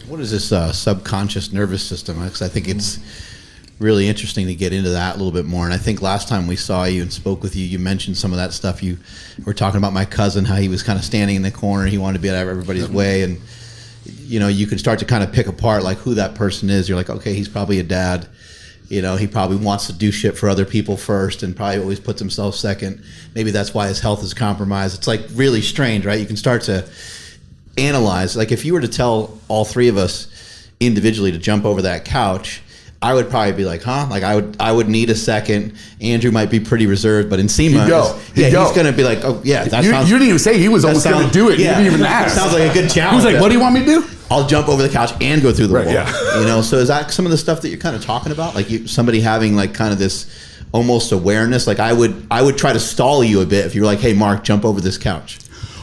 What is this subconscious nervous system? Because I think it's really interesting to get into that a little bit more. And I think last time we saw you and spoke with you, you mentioned some of that stuff. You were talking about my cousin, how he was kind of standing in the corner. He wanted to be out of everybody's way. And, you know, you can start to kind of pick apart like who that person is. You're like, okay, he's probably a dad. You know, he probably wants to do shit for other people first and probably always puts himself second. Maybe that's why his health is compromised. It's like really strange, right? You can start to analyze. Like if you were to tell all three of us individually to jump over that couch, I would probably be like, huh? Like I would need a second. Andrew might be pretty reserved, but Nsima, he's going to be like, oh yeah, that sounds. You didn't even say he was almost going to do it. Yeah. You didn't even ask. Sounds like a good challenge. He was like, what do you want me to do? I'll jump over the couch and go through the wall. Yeah. You know, so is that some of the stuff that you're kind of talking about? Like somebody having like kind of this almost awareness? Like I would try to stall you a bit if you were like, hey, Mark, jump over this couch.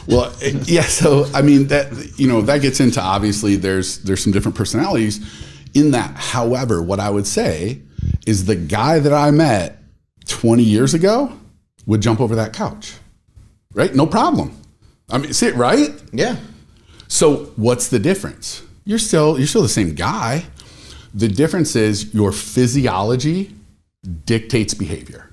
Well, yeah. So I mean that gets into, obviously there's some different personalities in that. However, what I would say is the guy that I met 20 years ago would jump over that couch, right? No problem. I mean, see it, right? Yeah. So what's the difference? You're still the same guy. The difference is your physiology dictates behavior.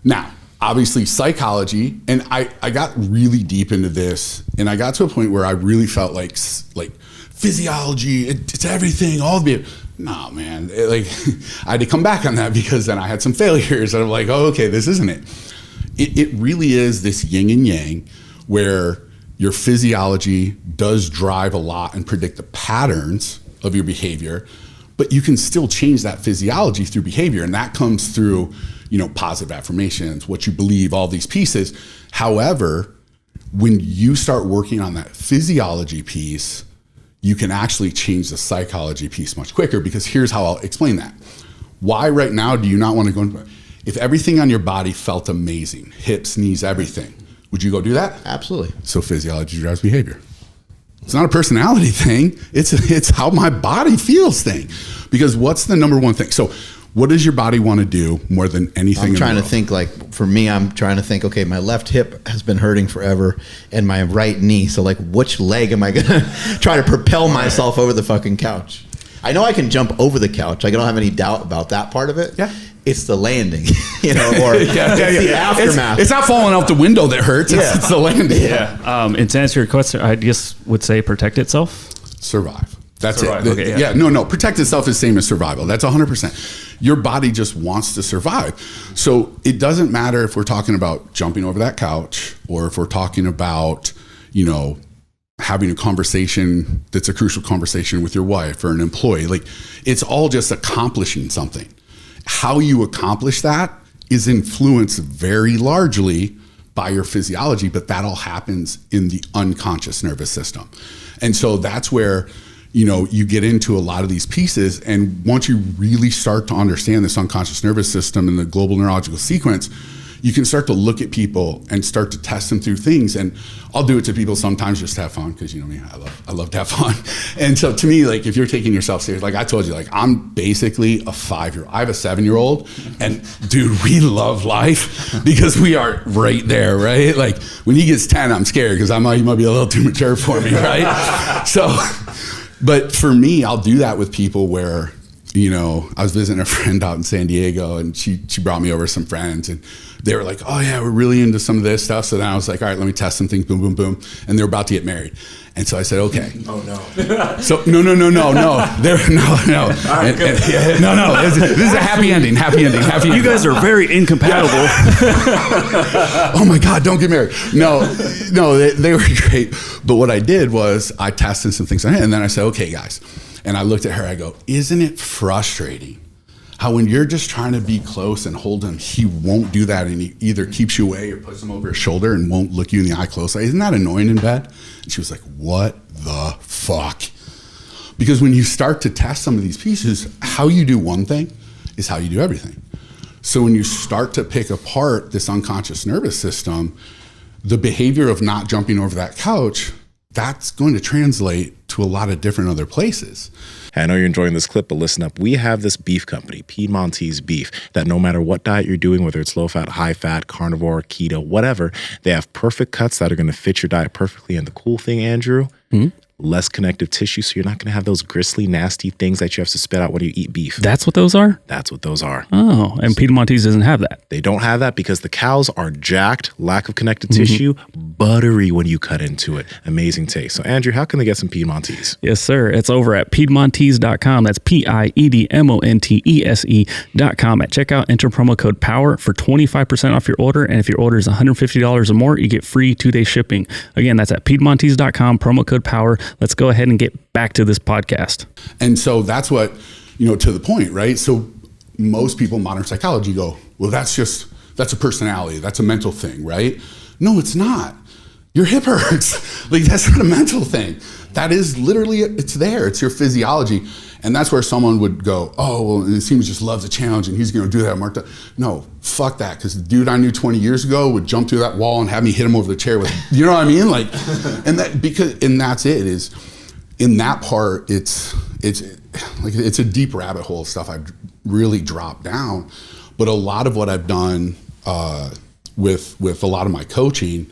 Now, obviously psychology, and I got really deep into this, and I got to a point where I really felt like physiology, it's everything, all the behavior. No, man, I had to come back on that because then I had some failures, and I'm like, oh, okay, this isn't it. It really is this yin and yang where your physiology does drive a lot and predict the patterns of your behavior, but you can still change that physiology through behavior. And that comes through, positive affirmations, what you believe, all these pieces. However, when you start working on that physiology piece, you can actually change the psychology piece much quicker, because here's how I'll explain that. Why right now do you not want to go into, if everything on your body felt amazing, hips, knees, everything, would you go do that? Absolutely. So physiology drives behavior. It's not a personality thing. It's how my body feels thing. Because what's the number one thing? So what does your body want to do more than anything? I'm trying to think, like, for me, I'm trying to think, okay, my left hip has been hurting forever and my right knee. So like, which leg am I going to try to propel myself over the fucking couch? I know I can jump over the couch. Like, I don't have any doubt about that part of it. Yeah. It's the landing, or the aftermath. It's not falling out the window that hurts. It's the landing. Yeah. And to answer your question, I just would say protect itself. Survive. That's survive. it. Okay, No. Protect itself is the same as survival. That's 100%. Your body just wants to survive. So it doesn't matter if we're talking about jumping over that couch, or if we're talking about, having a conversation that's a crucial conversation with your wife or an employee. Like, it's all just accomplishing something. How you accomplish that is influenced very largely by your physiology, but that all happens in the unconscious nervous system. And so that's where, you get into a lot of these pieces. And once you really start to understand this unconscious nervous system and the global neurological sequence, you can start to look at people and start to test them through things. And I'll do it to people sometimes just to have fun, because you know me, I love to have fun. And so to me, like, if you're taking yourself serious, like I told you, like, I'm basically a 5-year-old. I have a 7-year-old, and dude, we love life because we are right there, right? Like, when he gets 10, I'm scared because he might be a little too mature for me, right? So, but for me, I'll do that with people where, I was visiting a friend out in San Diego, and she brought me over some friends, and they were like, oh yeah, we're really into some of this stuff. So then I was like, all right, let me test some things, boom, boom, boom. And they were about to get married. And so I said, okay. Oh no. So no. No. This is a happy ending. You guys are very incompatible. Oh my God, don't get married. No, they were great. But what I did was I tested some things on him, and then I said, okay, guys. And I looked at her, I go, isn't it frustrating how when you're just trying to be close and hold him, he won't do that, and he either keeps you away or puts him over his shoulder and won't look you in the eye closely? Isn't that annoying in bed? And she was like, what the fuck? Because when you start to test some of these pieces, how you do one thing is how you do everything. So when you start to pick apart this unconscious nervous system, the behavior of not jumping over that couch, that's going to translate to a lot of different other places. I know you're enjoying this clip, but listen up. We have this beef company, Piedmontese Beef, that no matter what diet you're doing, whether it's low fat, high fat, carnivore, keto, whatever, they have perfect cuts that are going to fit your diet perfectly. And the cool thing, Andrew, less connective tissue, so you're not going to have those gristly, nasty things that you have to spit out when you eat beef. That's what those are? That's what those are. Oh, and Piedmontese doesn't have that. They don't have that because the cows are jacked, lack of connective tissue, buttery when you cut into it. Amazing taste. So, Andrew, how can they get some Piedmontese? Yes, sir. It's over at Piedmontese.com. That's PIEDMONTESE.com. At checkout, enter promo code POWER for 25% off your order. And if your order is $150 or more, you get free 2-day shipping. Again, that's at Piedmontese.com, promo code POWER. Let's go ahead and get back to this podcast. And so that's what, to the point, right? So most people in modern psychology go, well, that's a personality. That's a mental thing, right? No, it's not. Your hip hurts. Like, that's not a mental thing. That is literally, it's there. It's your physiology. And that's where someone would go, oh, well, Nsima just loves a challenge and he's going to do that. Mark that. No, fuck that. Because the dude I knew 20 years ago would jump through that wall and have me hit him over the chair with, you know what I mean? Like, and that's it is in that part, it's a deep rabbit hole of stuff I've really dropped down. But a lot of what I've done with a lot of my coaching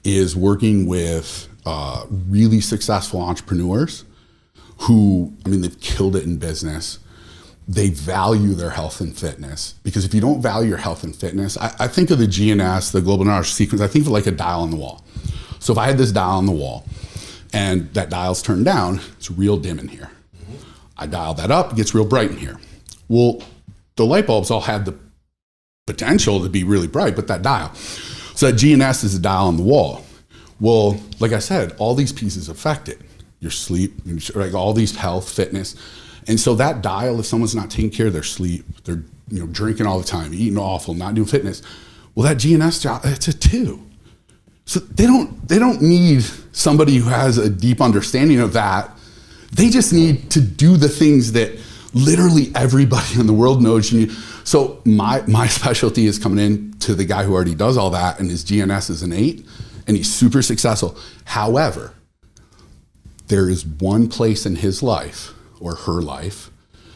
is working with really successful entrepreneurs who, they've killed it in business. They value their health and fitness, because if you don't value your health and fitness, I think of the GNS, the global neurological sequence, I think of like a dial on the wall. So if I had this dial on the wall and that dial's turned down, it's real dim in here. I dial that up, it gets real bright in here. Well, the light bulbs all have the potential to be really bright, but that dial. So that GNS is a dial on the wall. Well, like I said, all these pieces affect it. Your sleep, like all these health, fitness. And so that dial, if someone's not taking care of their sleep, they're drinking all the time, eating awful, not doing fitness, well, that GNS job, it's a 2. So they don't need somebody who has a deep understanding of that. They just need to do the things that literally everybody in the world knows you need. So my specialty is coming in to the guy who already does all that, and his GNS is an 8, and he's super successful. However, there is one place in his life or her life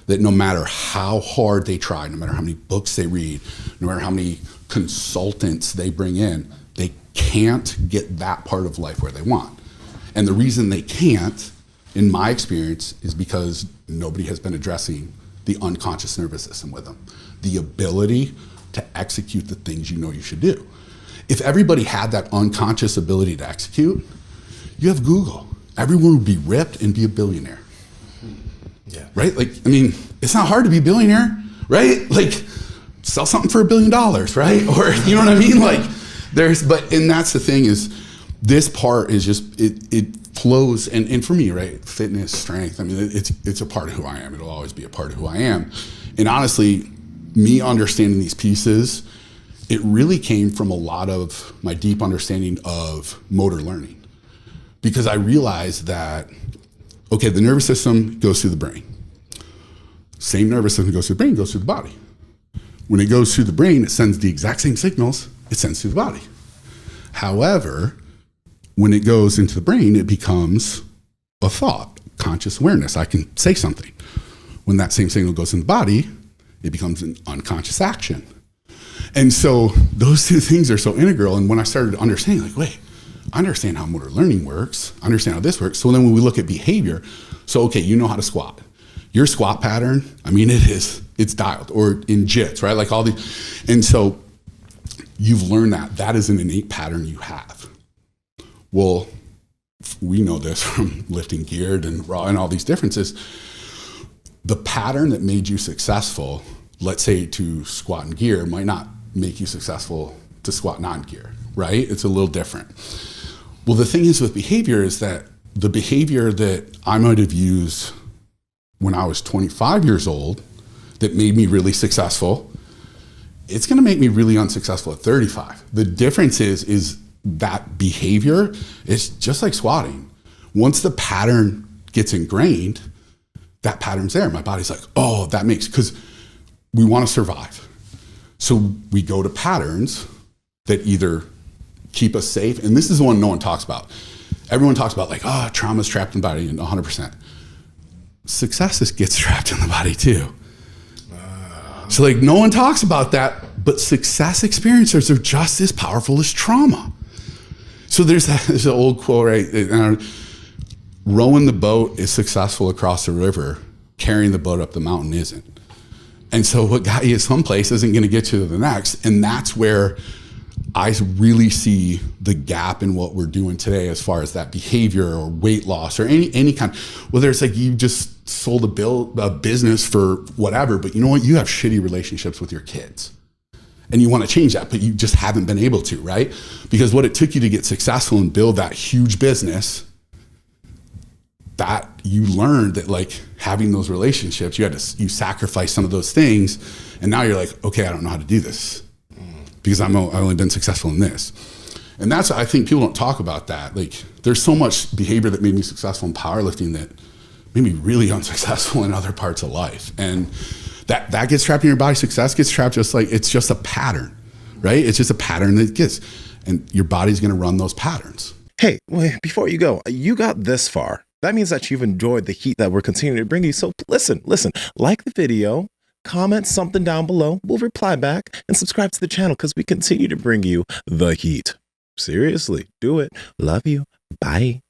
that no matter how hard they try, no matter how many books they read, no matter how many consultants they bring in, they can't get that part of life where they want. And the reason they can't, in my experience, is because nobody has been addressing the unconscious nervous system with them. The ability to execute the things you know you should do. If everybody had that unconscious ability to execute, you have Google. Everyone would be ripped and be a billionaire. Yeah. Right? Like, it's not hard to be a billionaire, right? Like, sell something for $1 billion, right? Or, you know what I mean? Like, and that's the thing is, this part is just, it flows, and for me, right? Fitness, strength, it's a part of who I am. It'll always be a part of who I am. And honestly, me understanding these pieces, it really came from a lot of my deep understanding of motor learning. Because I realized that, okay, the nervous system goes through the brain. Same nervous system goes through the brain, goes through the body. When it goes through the brain, it sends the exact same signals it sends through the body. However, when it goes into the brain, it becomes a thought, conscious awareness. I can say something. When that same signal goes in the body, it becomes an unconscious action. And so those two things are so integral. And when I started understanding, like, wait, I understand how motor learning works. I understand how this works. So then when we look at behavior, so, okay, you know how to squat. Your squat pattern, it's dialed, or in jits, right? Like all these. And so you've learned that is an innate pattern you have. Well, we know this from lifting geared and raw and all these differences. The pattern that made you successful, let's say to squat and gear, might not make you successful to squat non-gear, right? It's a little different. Well, the thing is with behavior is that the behavior that I might have used when I was 25 years old that made me really successful, it's going to make me really unsuccessful at 35. The difference is that behavior is just like squatting. Once the pattern gets ingrained, that pattern's there. My body's like, oh, that makes, because we want to survive. So we go to patterns that either keep us safe, and this is the one no one talks about. Everyone talks about like, oh, trauma's trapped in the body, and 100%. Success gets trapped in the body too. So like no one talks about that, but success experiences are just as powerful as trauma. So there's an old quote, right? rowing the boat is successful across the river. Carrying the boat up the mountain isn't. And so what got you someplace isn't going to get you to the next. And that's where I really see the gap in what we're doing today as far as that behavior or weight loss or any kind, whether it's like you just sold a business for whatever, but you know what? You have shitty relationships with your kids and you want to change that, but you just haven't been able to, right? Because what it took you to get successful and build that huge business, that you learned that like having those relationships, you sacrifice some of those things. And now you're like, okay, I don't know how to do this because I've only been successful in this. And that's, I think people don't talk about that. Like there's so much behavior that made me successful in powerlifting that made me really unsuccessful in other parts of life. And that gets trapped in your body. Success gets trapped just like, it's just a pattern, right? It's just a pattern that gets, and your body's going to run those patterns. Hey, wait, before you go, you got this far. That means that you've enjoyed the heat that we're continuing to bring you. So listen, like the video, comment something down below. We'll reply back and subscribe to the channel because we continue to bring you the heat. Seriously, do it. Love you. Bye.